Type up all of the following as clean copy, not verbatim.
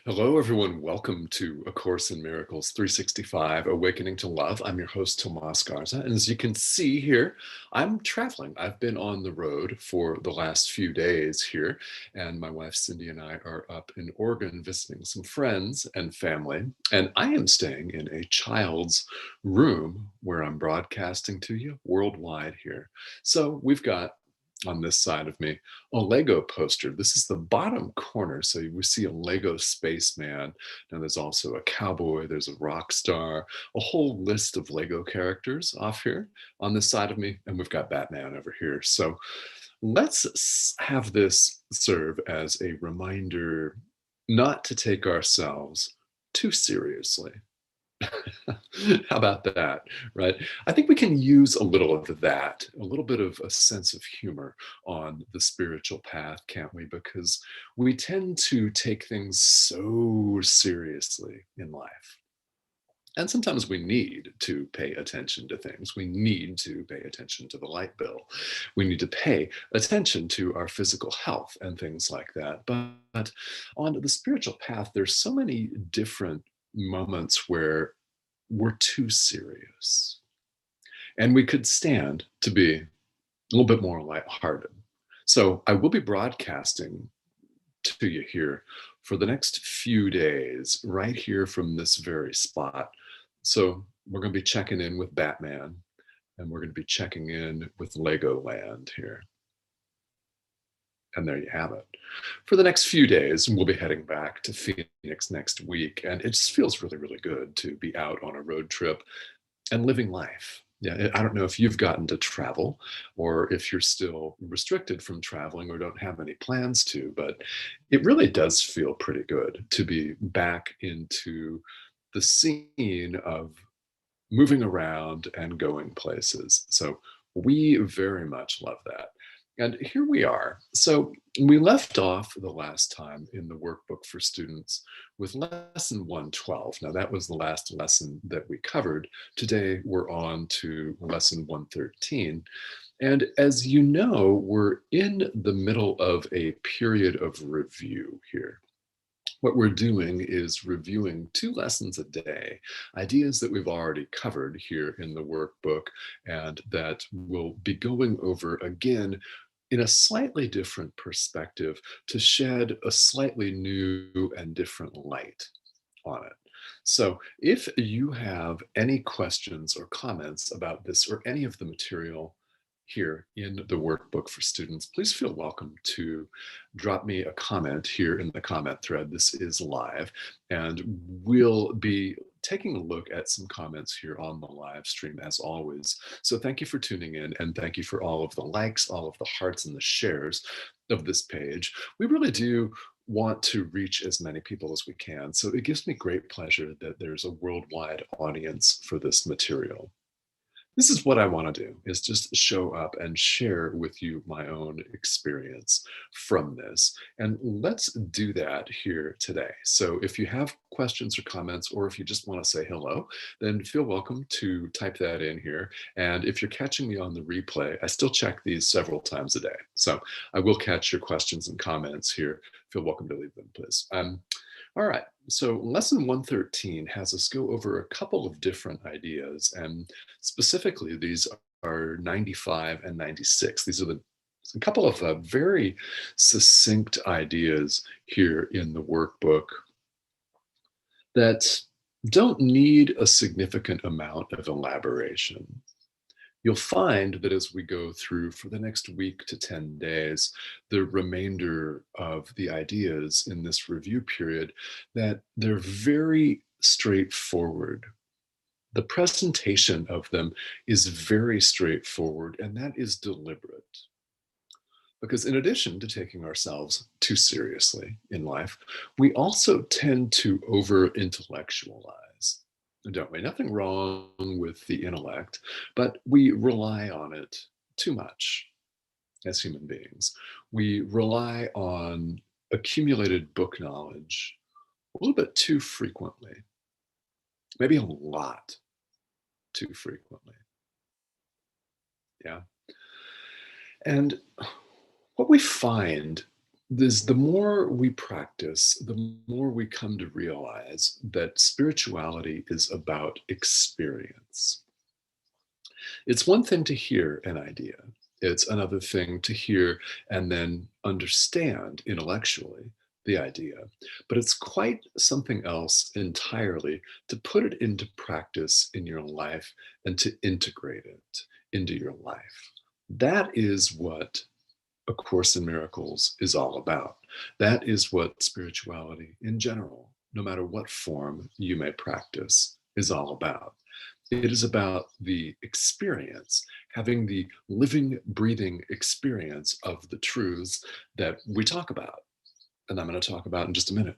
Hello, everyone. Welcome to A Course in Miracles 365, Awakening to Love. I'm your host, Tomás Garza. And as you can see here, I'm traveling. I've been on the road for the last few days here. And my wife, Cindy, and I are up in Oregon visiting some friends and family. And I am staying in a child's room where I'm broadcasting to you worldwide here. So we've got on this side of me a Lego poster. This is the bottom corner. So we see a Lego spaceman. Now there's also a cowboy, there's a rock star, a whole list of Lego characters off here on this side of me. And we've got Batman over here. So let's have this serve as a reminder not to take ourselves too seriously. How about that, right? I think we can use a little of that, a little bit of a sense of humor on the spiritual path, can't we? Because we tend to take things so seriously in life. And sometimes we need to pay attention to things. We need to pay attention to the light bill. We need to pay attention to our physical health and things like that. But on the spiritual path, there's so many different moments where we're too serious. And we could stand to be a little bit more lighthearted. So I will be broadcasting to you here for the next few days, right here from this very spot. So we're going to be checking in with Batman, and we're going to be checking in with Legoland here. And there you have it. For the next few days, we'll be heading back to Phoenix next week. And it just feels really, really good to be out on a road trip and living life. Yeah, I don't know if you've gotten to travel or if you're still restricted from traveling or don't have any plans to, but it really does feel pretty good to be back into the scene of moving around and going places. So we very much love that. And here we are. So we left off the last time in the workbook for students with lesson 112. Now, that was the last lesson that we covered. Today, we're on to lesson 113. And as you know, we're in the middle of a period of review here. What we're doing is reviewing 2 lessons a day, ideas that we've already covered here in the workbook and that we'll be going over again in a slightly different perspective to shed a slightly new and different light on it. So if you have any questions or comments about this or any of the material here in the workbook for students, please feel welcome to drop me a comment here in the comment thread. This is live, and we'll be taking a look at some comments here on the live stream as always. So thank you for tuning in, and thank you for all of the likes, all of the hearts and the shares of this page. We really do want to reach as many people as we can. So it gives me great pleasure that there's a worldwide audience for this material. This is what I want to do, is just show up and share with you my own experience from this. And let's do that here today. So if you have questions or comments, or if you just want to say hello, then feel welcome to type that in here. And if you're catching me on the replay, I still check these several times a day. So I will catch your questions and comments here. Feel welcome to leave them, please. All right, so lesson 113 has us go over a couple of different ideas, and specifically these are 95 and 96. These are a couple of very succinct ideas here in the workbook that don't need a significant amount of elaboration. You'll find that as we go through for the next week to 10 days, the remainder of the ideas in this review period, that they're very straightforward. The presentation of them is very straightforward, and that is deliberate. Because in addition to taking ourselves too seriously in life, we also tend to over-intellectualize, don't we? Nothing wrong with the intellect, but we rely on it too much as human beings. We rely on accumulated book knowledge a little bit too frequently, maybe a lot too frequently. Yeah. And what we find The more we practice, the more we come to realize that spirituality is about experience. It's one thing to hear an idea, it's another thing to hear and then understand intellectually the idea. But it's quite something else entirely to put it into practice in your life and to integrate it into your life. That is what A Course in Miracles is all about. That is what spirituality in general, no matter what form you may practice, is all about. It is about the experience, having the living, breathing experience of the truths that we talk about, and I'm going to talk about in just a minute.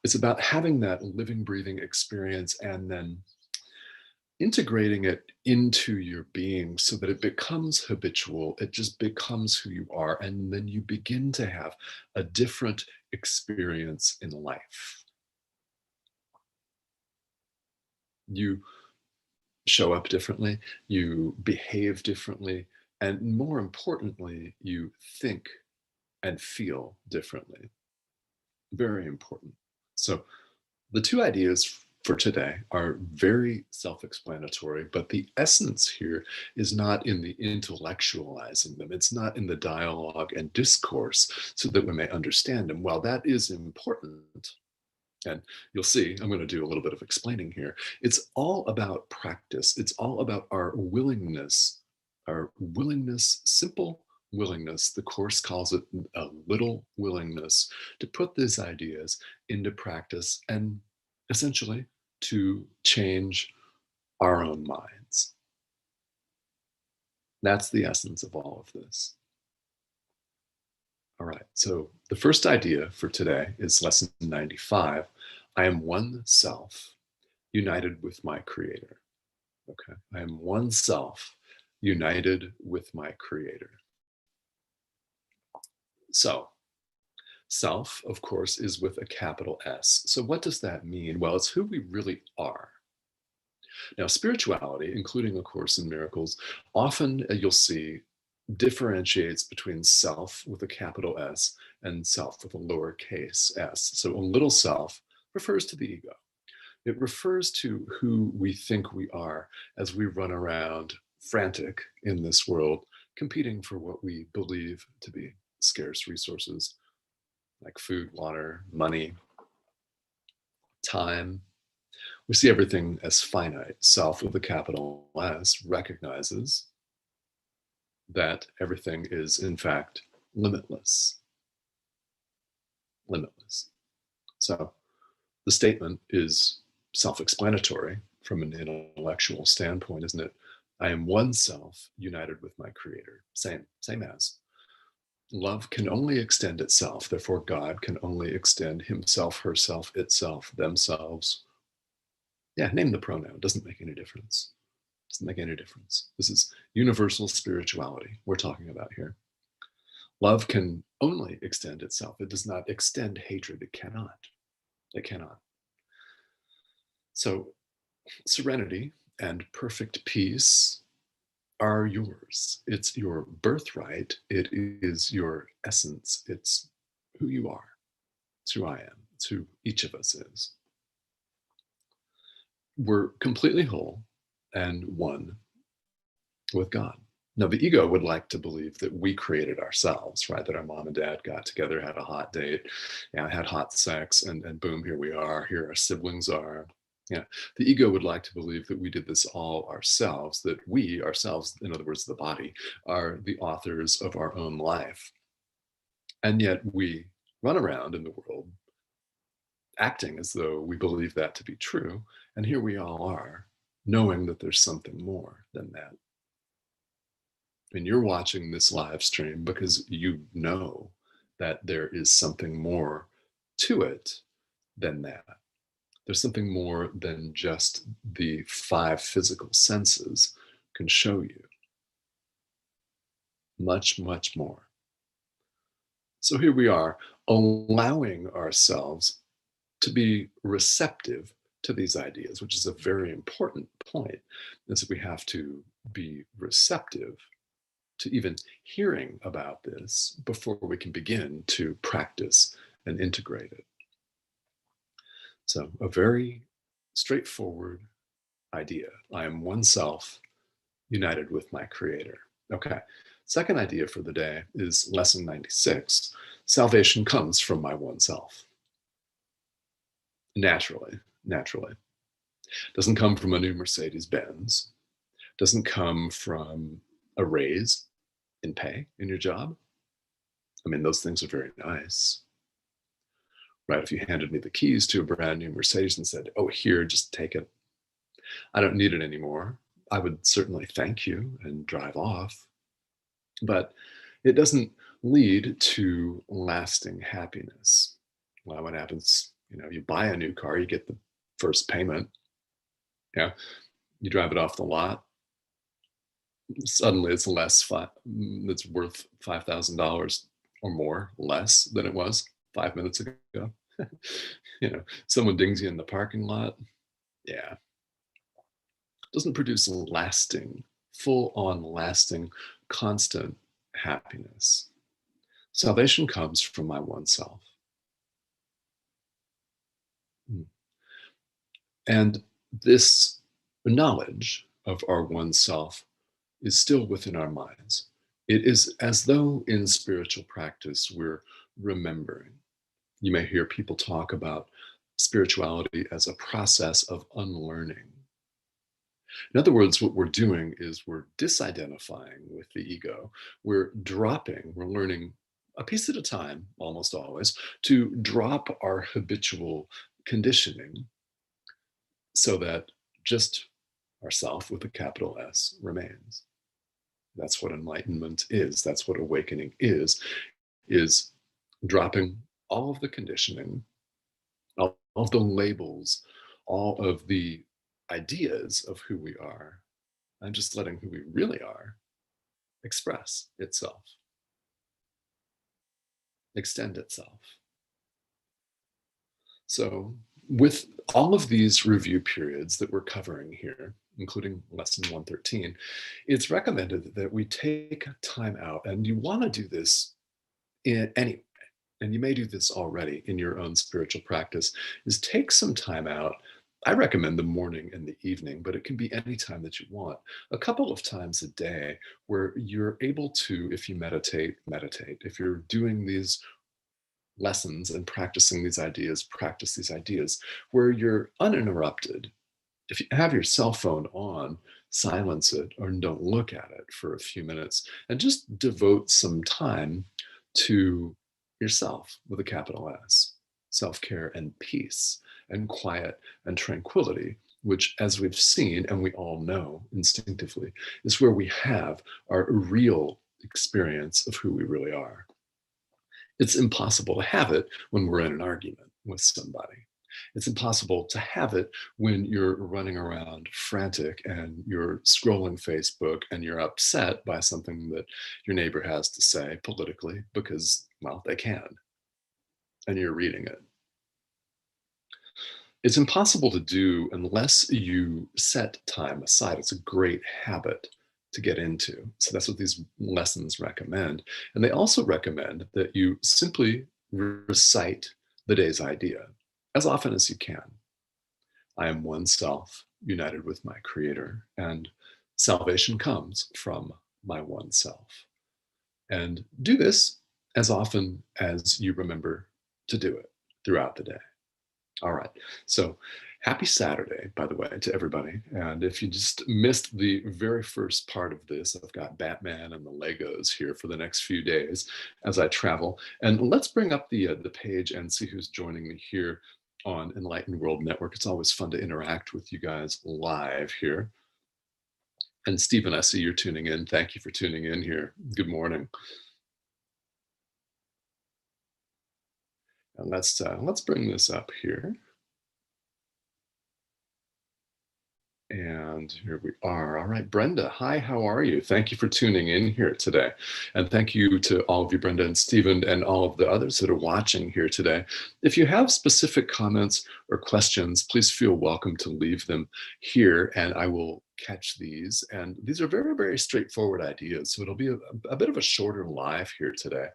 It's about having that living, breathing experience and then integrating it into your being so that it becomes habitual. It just becomes who you are. And then you begin to have a different experience in life. You show up differently, you behave differently, and more importantly, you think and feel differently. Very important. So, the two ideas for today are very self explanatory, but the essence here is not in the intellectualizing them. It's not in the dialogue and discourse so that we may understand them. While that is important, and you'll see, I'm going to do a little bit of explaining here. It's all about practice. It's all about our willingness, simple willingness. The Course calls it a little willingness to put these ideas into practice and essentially to change our own minds. That's the essence of all of this. All right, so the first idea for today is lesson 95. I am one self united with my creator. Okay, I am one self united with my creator. So, self, of course, is with a capital S. So, what does that mean? Well, it's who we really are. Now, spirituality, including A Course in Miracles, often you'll see differentiates between self with a capital S and self with a lowercase s. So a little self refers to the ego. It refers to who we think we are as we run around frantic in this world, competing for what we believe to be scarce resources like food, water, money, time. We see everything as finite. Self with a capital S recognizes that everything is, in fact, limitless. Limitless. So the statement is self explanatory from an intellectual standpoint, isn't it? I am one self united with my creator. Same as. Love can only extend itself. Therefore, God can only extend himself, herself, itself, themselves. Yeah, name the pronoun. Doesn't make any difference. Doesn't make any difference. This is universal spirituality we're talking about here. Love can only extend itself. It does not extend hatred. It cannot. It cannot. So, serenity and perfect peace are yours. It's your birthright. It is your essence. It's who you are. It's who I am. It's who each of us is. We're completely whole and one with God. Now, the ego would like to believe that we created ourselves, right? That our mom and dad got together, had a hot date, had hot sex, and boom, here we are. Here our siblings are. Yeah, the ego would like to believe that we did this all ourselves, that we ourselves, in other words, the body, are the authors of our own life. And yet we run around in the world acting as though we believe that to be true. And here we all are, knowing that there's something more than that. And you're watching this live stream because you know that there is something more to it than that. There's something more than just the five physical senses can show you. Much, much more. So here we are, allowing ourselves to be receptive to these ideas, which is a very important point, is that we have to be receptive to even hearing about this before we can begin to practice and integrate it. So a very straightforward idea. I am one self united with my creator. Okay. Second idea for the day is lesson 96. Salvation comes from my one self. Naturally, naturally. Doesn't come from a new Mercedes Benz. Doesn't come from a raise in pay in your job. I mean, those things are very nice, right? If you handed me the keys to a brand new Mercedes and said, oh, here, just take it. I don't need it anymore. I would certainly thank you and drive off. But it doesn't lead to lasting happiness. Well, what happens, you buy a new car, you get the first payment. Yeah, you drive it off the lot. Suddenly it's it's worth $5,000 or more less than it was 5 minutes ago. Someone dings you in the parking lot. Yeah. Doesn't produce lasting, full-on lasting, constant happiness. Salvation comes from my one self. And this knowledge of our one self is still within our minds. It is as though in spiritual practice we're remembering. You may hear people talk about spirituality as a process of unlearning. In other words, what we're doing is we're disidentifying with the ego. We're learning a piece at a time, almost always, to drop our habitual conditioning so that just ourself with a capital S remains. That's what enlightenment is. That's what awakening is dropping all of the conditioning, all of the labels, all of the ideas of who we are, and just letting who we really are express itself, extend itself. So with all of these review periods that we're covering here, including lesson 113, it's recommended that we take time out, and you want to do this anyway, and you may do this already in your own spiritual practice, is take some time out. I recommend the morning and the evening, but it can be any time that you want, a couple of times a day where you're able to, if you meditate. If you're doing these lessons and practicing these ideas, practice these ideas where you're uninterrupted. If you have your cell phone on, silence it or don't look at it for a few minutes and just devote some time to yourself with a capital S, self-care and peace and quiet and tranquility, which, as we've seen and we all know instinctively, is where we have our real experience of who we really are. It's impossible to have it when we're in an argument with somebody. It's impossible to have it when you're running around frantic and you're scrolling Facebook and you're upset by something that your neighbor has to say politically because, well, they can, and you're reading it. It's impossible to do unless you set time aside. It's a great habit to get into. So that's what these lessons recommend. And they also recommend that you simply recite the day's idea as often as you can. I am one self united with my creator, and salvation comes from my one self. And do this as often as you remember to do it throughout the day. All right. So happy Saturday, by the way, to everybody. And if you just missed the very first part of this, I've got Batman and the Legos here for the next few days as I travel. And let's bring up the page and see who's joining me here on Enlightened World Network. It's always fun to interact with you guys live here. And Stephen, I see you're tuning in. Thank you for tuning in here. Good morning. And let's bring this up here. And here we are. All right, Brenda. Hi, how are you? Thank you for tuning in here today. And thank you to all of you, Brenda and Stephen, and all of the others that are watching here today. If you have specific comments or questions, please feel welcome to leave them here, and I will catch these. And these are very, very straightforward ideas. So it'll be a bit of a shorter live here today.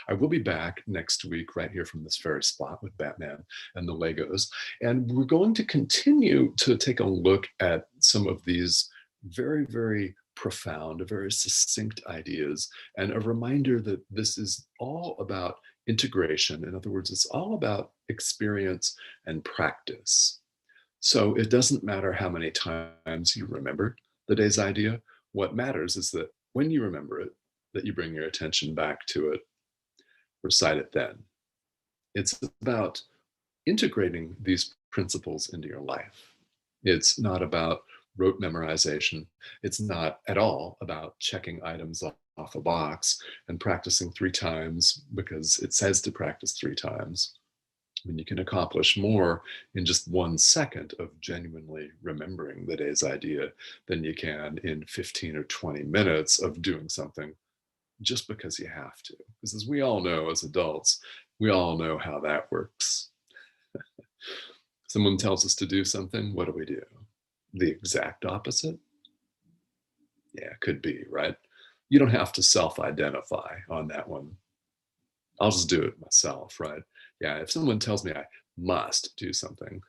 I will be back next week right here from this very spot with Batman and the Legos. And we're going to continue to take a look at some of these very, very profound, very succinct ideas, and a reminder that this is all about integration. In other words, it's all about experience and practice. So it doesn't matter how many times you remember the day's idea. What matters is that when you remember it, that you bring your attention back to it, recite it then. It's about integrating these principles into your life. It's not about rote memorization. It's not at all about checking items off a box and practicing 3 times because it says to practice 3 times. I mean, you can accomplish more in just 1 second of genuinely remembering the day's idea than you can in 15 or 20 minutes of doing something just because you have to. Because as we all know as adults, we all know how that works. Someone tells us to do something, what do? The exact opposite? Yeah, could be, right? You don't have to self-identify on that one. I'll just do it myself, right? Yeah, if someone tells me I must do something,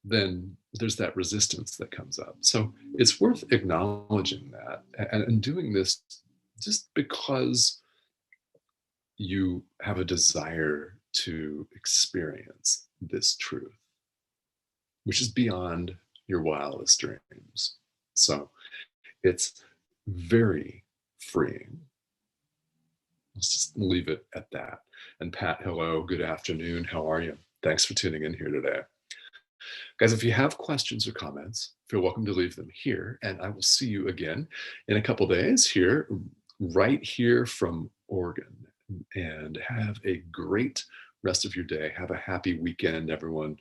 then there's that resistance that comes up. So it's worth acknowledging that and doing this just because you have a desire to experience this truth, which is beyond your wildest dreams. So it's very freeing. Let's just leave it at that. And Pat, hello, good afternoon. How are you? Thanks for tuning in here today. Guys, if you have questions or comments, feel welcome to leave them here. And I will see you again in a couple days here, right here from Oregon. And have a great rest of your day. Have a happy weekend, everyone.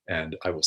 And I will